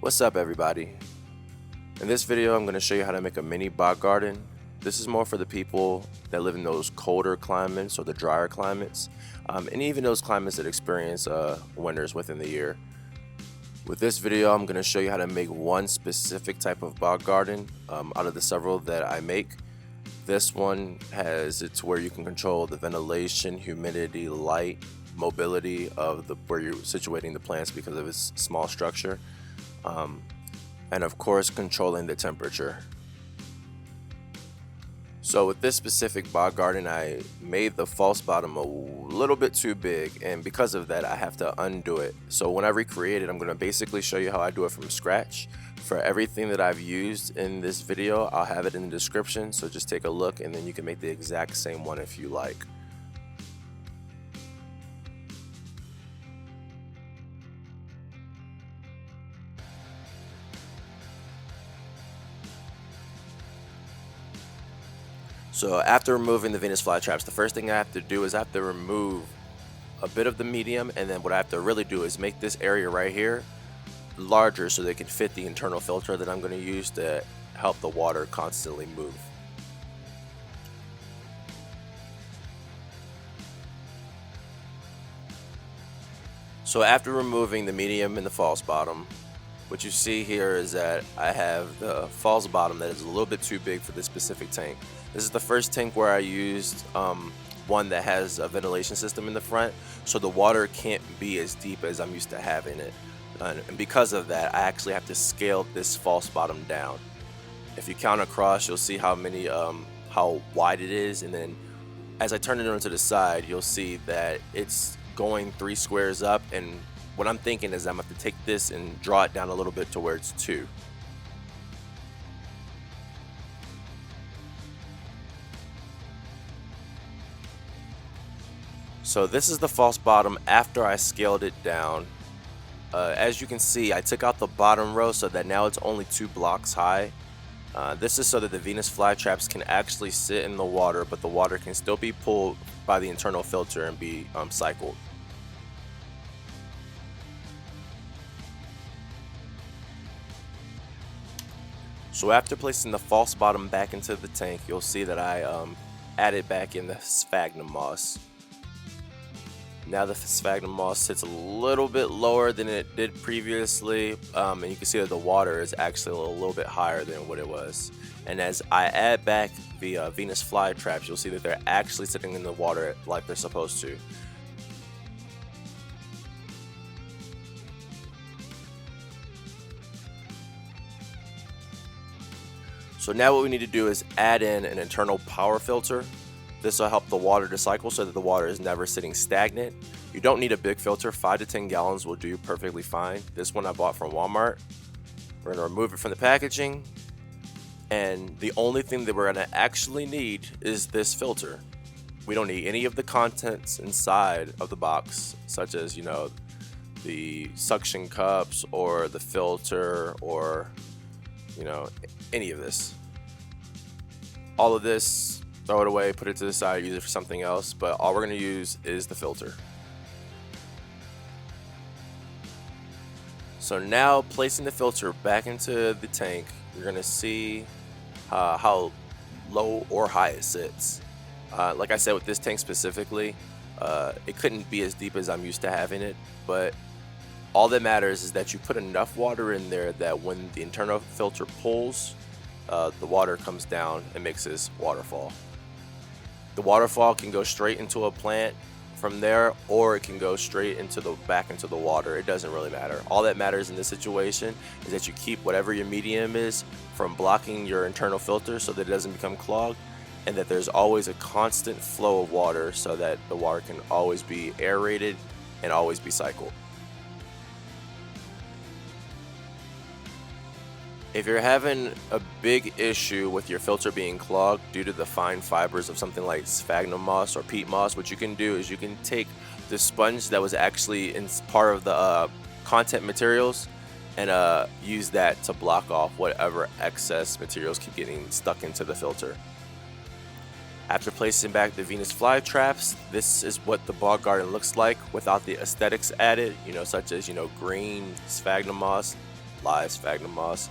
What's up everybody? In this video I'm going to show you how to make a mini bog garden. This is more for the people that live in those colder climates or the drier climates, and even those climates that experience winters within the year. With this video I'm going to show you how to make one specific type of bog garden out of the several that I make. This one has it to where you can control the ventilation, humidity, light, mobility of where you're situating the plants because of its small structure. And of course controlling the temperature. So with this specific bog garden I made the false bottom a little bit too big, and because of that I have to undo it. So when I recreate it I'm going to basically show you how I do it from scratch. For everything that I've used in this video I'll have it in the description, so just take a look and then you can make the exact same one if you like. So after removing the Venus flytraps, the first thing I have to do is I have to remove a bit of the medium, and then what I have to really do is make this area right here larger so they can fit the internal filter that I'm going to use to help the water constantly move. So after removing the medium and the false bottom, what you see here is that I have the false bottom that is a little bit too big for this specific tank. This is the first tank where I used one that has a ventilation system in the front, so the water can't be as deep as I'm used to having it. And because of that, I actually have to scale this false bottom down. If you count across, you'll see how wide it is, and then as I turn it onto the side, you'll see that it's going 3 squares up, and what I'm thinking is I'm going to have to take this and draw it down a little bit to where it's 2. So this is the false bottom after I scaled it down. As you can see, I took out the bottom row so that now it's only 2 blocks high. This is so that the Venus flytraps can actually sit in the water, but the water can still be pulled by the internal filter and be cycled. So after placing the false bottom back into the tank, you'll see that I added back in the Sphagnum Moss. Now the Sphagnum Moss sits a little bit lower than it did previously, and you can see that the water is actually a little bit higher than what it was. And as I add back the Venus flytraps, you'll see that they're actually sitting in the water like they're supposed to. So now what we need to do is add in an internal power filter. This will help the water to cycle so that the water is never sitting stagnant. You don't need a big filter, 5 to 10 gallons will do perfectly fine. This one I bought from Walmart. We're going to remove it from the packaging, and the only thing that we're going to actually need is this filter. We don't need any of the contents inside of the box, such as, the suction cups or the filter or, any of this. All of this, throw it away, put it to the side, use it for something else, but all we're going to use is the filter. So now placing the filter back into the tank, you're going to see how low or high it sits. Like I said, with this tank specifically, it couldn't be as deep as I'm used to having it, but all that matters is that you put enough water in there that when the internal filter pulls, the water comes down and makes this waterfall. The waterfall can go straight into a plant from there, or it can go straight back into the water. It doesn't really matter. All that matters in this situation is that you keep whatever your medium is from blocking your internal filter so that it doesn't become clogged, and that there's always a constant flow of water so that the water can always be aerated and always be cycled. If you're having a big issue with your filter being clogged due to the fine fibers of something like sphagnum moss or peat moss, what you can do is you can take the sponge that was actually in part of the content materials and use that to block off whatever excess materials keep getting stuck into the filter. After placing back the Venus flytraps, this is what the bog garden looks like without the aesthetics added, such as green sphagnum moss. live sphagnum moss.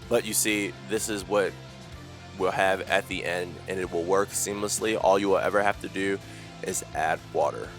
But you see, this is what we'll have at the end, and it will work seamlessly. All you will ever have to do is add water.